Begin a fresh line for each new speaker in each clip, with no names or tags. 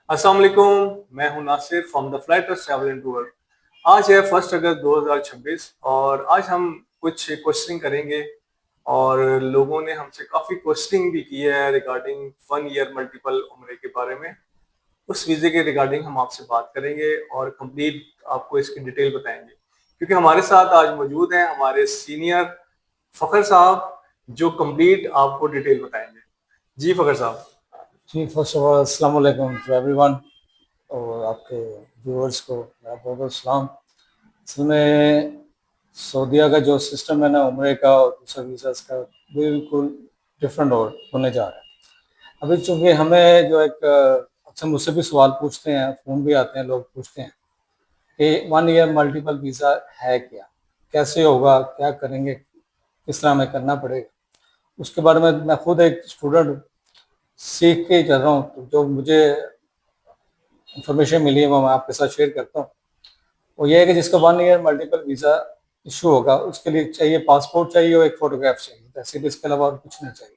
अस्सलाम वालेकुम। मैं हूं Nasir from the flighters travel and tour. आज है 1 अगस्त 2026 और आज हम कुछ क्वेश्चनिंग करेंगे और लोगों ने हमसे काफ़ी क्वेश्चनिंग भी की है रिगार्डिंग 1 ईयर मल्टीपल उम्रे के बारे में। उस वीज़े के रिगार्डिंग हम आपसे बात करेंगे और कंप्लीट आपको इसकी डिटेल बताएंगे, क्योंकि हमारे साथ आज मौजूद हैं हमारे सीनियर फ़खर साहब जो कंप्लीट आपको डिटेल बताएंगे। जी फ़खर साहब।
जी फर्स्ट ऑफ ऑल अस्सलाम वालेकुम टू एवरीवन और आपके व्यूअर्स को मेरा बहुत बहुत सलाम। असल में सऊदीया का जो सिस्टम है ना उम्रे का और दूसरा वीज़ास का बिल्कुल डिफरेंट और होने जा रहा है। अभी चूंकि हमें जो एक अक्सर मुझसे भी सवाल पूछते हैं, फ़ोन भी आते हैं, लोग पूछते हैं कि 1 ईयर मल्टीपल वीज़ा है क्या, कैसे होगा, क्या करेंगे, किस तरह हमें करना पड़ेगा। उसके बारे में मैं खुद एक स्टूडेंट हूँ, सीख के ही चल रहा हूँ। तो जो मुझे इंफॉर्मेशन मिली है वो मैं आपके साथ शेयर करता हूँ। वो ये है कि जिसका 1 ईयर मल्टीपल वीज़ा इशू होगा उसके लिए चाहिए पासपोर्ट चाहिए और एक फ़ोटोग्राफ चाहिए, दैट्स इट। इसके अलावा और कुछ नहीं चाहिए।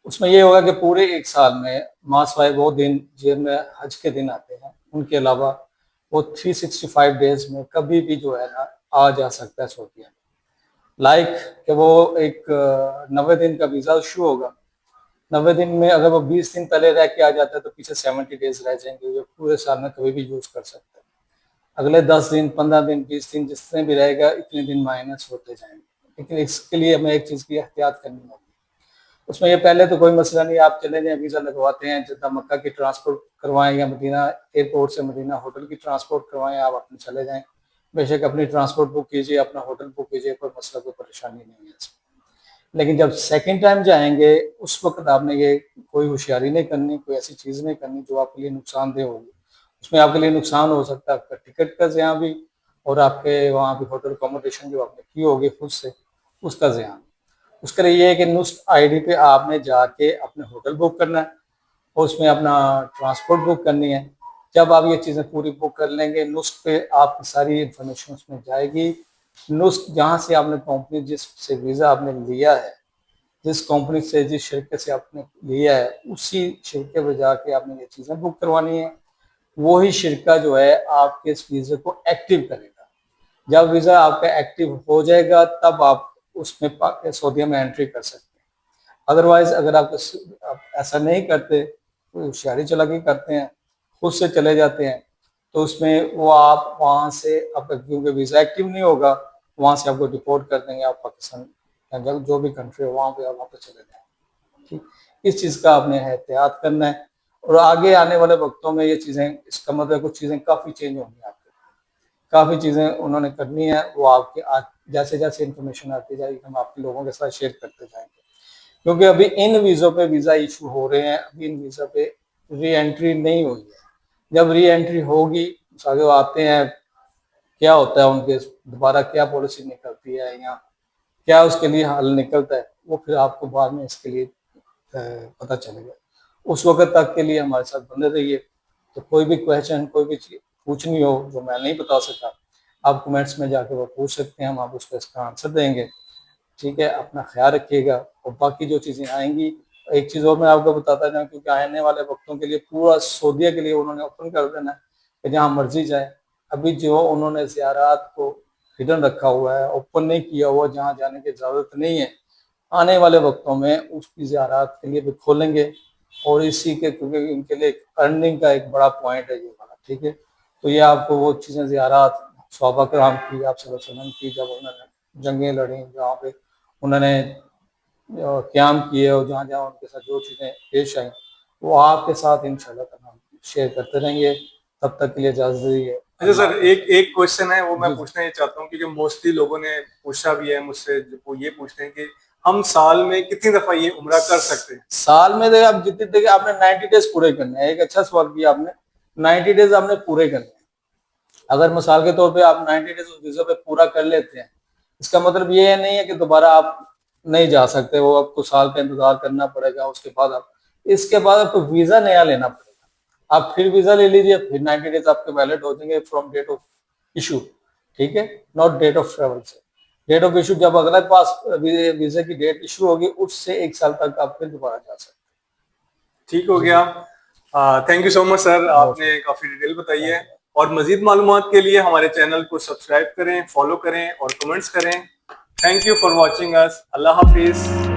उसमें ये होगा कि पूरे एक साल में मासवाए वो दिन जिनमें हज के दिन आते हैं, उनके अलावा वो 365 डेज में कभी भी जो है ना आ जा सकता है सऊदीया में। लाइक कि वो एक 90 दिन का वीज़ा इशू होगा। 90 दिन में अगर वो 20 दिन पहले रह के आ जाता है तो पीछे 70 डेज रह जाएंगे, जो पूरे साल में कभी भी यूज कर सकते हैं। अगले 10 दिन, 15 दिन, 20 दिन जितने भी रहेगा इतने दिन माइनस होते जाएंगे। लेकिन इसके लिए हमें एक चीज की एहतियात करनी होगी। उसमें ये पहले तो कोई मसला नहीं, आप चले जाएं, वीजा लगवाते हैं, जिद्दा मक्का की ट्रांसपोर्ट करवाएं या मदीना एयरपोर्ट से मदीना होटल की ट्रांसपोर्ट करवाएं, आप अपने चले जाएं। बेशक अपनी ट्रांसपोर्ट बुक कीजिए, अपना होटल बुक कीजिए, कोई मसला कोई परेशानी नहीं है इसमें। लेकिन जब सेकंड टाइम जाएंगे उस वक्त आपने ये कोई होशियारी नहीं करनी, कोई ऐसी चीज़ नहीं करनी जो आपके लिए नुकसानदेह होगी। उसमें आपके लिए नुकसान हो सकता है आपका टिकट का ज़ियान भी, और आपके वहाँ भी होटल अकोमोडेशन जो आपने की होगी खुद से उसका ज़ियान। उसके लिए ये है कि नुस्ख आईडी पे आपने जाके अपने होटल बुक करना है और उसमें अपना ट्रांसपोर्ट बुक करनी है। जब आप ये चीज़ें पूरी बुक कर लेंगे, नुस्ख पे आपकी सारी इंफॉर्मेशन उसमें जाएगी। नुस्ख जहाँ से आपने कंपनी जिससे वीज़ा आपने लिया है, जिस कंपनी से, जिस शिरकत से आपने लिया है, उसी शिरके पर जाके आपने ये चीज़ें बुक करवानी है। वही शिरका जो है आपके इस वीज़े को एक्टिव करेगा। जब वीज़ा आपका एक्टिव हो जाएगा तब आप उसमें सऊदीया में एंट्री कर सकते हैं। अदरवाइज अगर आप ऐसा नहीं करते, कोई होशियारी चालाकी करते हैं, खुद से चले जाते हैं, तो उसमें वो आप वहाँ से आपका क्योंकि वीज़ा एक्टिव नहीं होगा, वहाँ से आपको डिपोर्ट कर देंगे, आप पाकिस्तान या जो भी कंट्री है वहाँ पे आप वापस चले जाएंगे। ठीक, इस चीज़ का आपने एहतियात करना है। और आगे आने वाले वक्तों में ये चीज़ें, इसका मतलब कुछ चीज़ें काफ़ी चेंज होंगी आपके, काफ़ी चीज़ें उन्होंने करनी है। वो आपके जैसे जैसे इंफॉर्मेशन आती जाएगी हम आपके लोगों के साथ शेयर करते जाएंगे। क्योंकि अभी इन वीज़ों पे वीज़ा इशू हो रहे हैं, अभी इन वीज़ा पे री एंट्री नहीं हुई है। जब री एंट्री होगी, आगे वो आते हैं, क्या होता है उनके दोबारा क्या पॉलिसी निकलती है या क्या उसके लिए हल निकलता है, वो फिर आपको बाद में इसके लिए पता चलेगा। उस वक्त तक के लिए हमारे साथ बने रहिए। तो कोई भी क्वेश्चन, कोई भी चीज पूछनी हो जो मैं नहीं बता सका, आप कमेंट्स में जाके वो पूछ सकते हैं, हम आप उसका इसका आंसर देंगे। ठीक है, अपना ख्याल रखिएगा। और बाकी जो चीज़ें आएंगी, एक चीज़ और मैं आपको बताता जाऊँ, क्योंकि आने वाले वक्तों के लिए पूरा सऊदीया के लिए उन्होंने ओपन कर देना है कि जहाँ मर्जी जाए। अभी जो उन्होंने ज़ियारात को हिडन रखा हुआ है, ओपन नहीं किया हुआ, जहाँ जाने की इजाज़त नहीं है, आने वाले वक्तों में उसकी ज़ियारात के लिए भी खोलेंगे। और इसी के, क्योंकि इनके लिए अर्निंग का एक बड़ा पॉइंट है ये वाला। ठीक है, तो ये आपको वो चीज़ें ज़ियारात सहाबा कराम की, आप सल्लल्लाहु अलैहि वसल्लम की, जब उन्होंने जंगें लड़ी, जहाँ पे उन्होंने क़याम किए और जहाँ जहाँ उनके साथ जो चीज़ें पेश आई, वो आपके साथ इंशाल्लाह हम शेयर करते रहेंगे। तब तक के लिए इजाज़त दीजिए।
अच्छा
अल्लाह
सर,
हाफ़िज़।
एक एक क्वेश्चन है वो मैं
जी।
पूछना ये चाहता हूँ, क्योंकि मोस्टली लोगों ने पूछा भी है मुझसे। वो ये पूछते हैं कि हम साल में कितनी दफा ये उम्रा कर सकते हैं।
साल में देखिए, आप जितनी देखिए आपने 90 डेज पूरे करने हैं। एक अच्छा सवाल किया आपने, 90 डेज आपने पूरे करने हैं। अगर मिसाल के तौर पे आप 90 डेज उस वीज़ा पे पूरा कर लेते हैं, इसका मतलब ये नहीं है कि दोबारा आप नहीं जा सकते, वो आपको साल का इंतजार करना पड़ेगा। उसके बाद आप, इसके बाद आपको वीज़ा नया लेना पड़ेगा। आप फिर वीज़ा ले लीजिए, फिर 90 डेज आपके वैलिड हो जाएंगे फ्रॉम डेट ऑफ इशू। ठीक है, नॉट डेट ऑफ ट्रेवल से। डेट ऑफ इशू जब अगला पास वीज़ा की डेट इशू होगी, उससे एक साल तक आप फिर दोबारा जा सकते
ठीक हो
हैं।
गया।
जी।
Thank you so much sir, आपने काफी डिटेल बताई है। और मजीद मालूमात के लिए हमारे चैनल को सब्सक्राइब करें, फॉलो करें और कमेंट्स करें। Thank you for watching us. Allah Hafiz.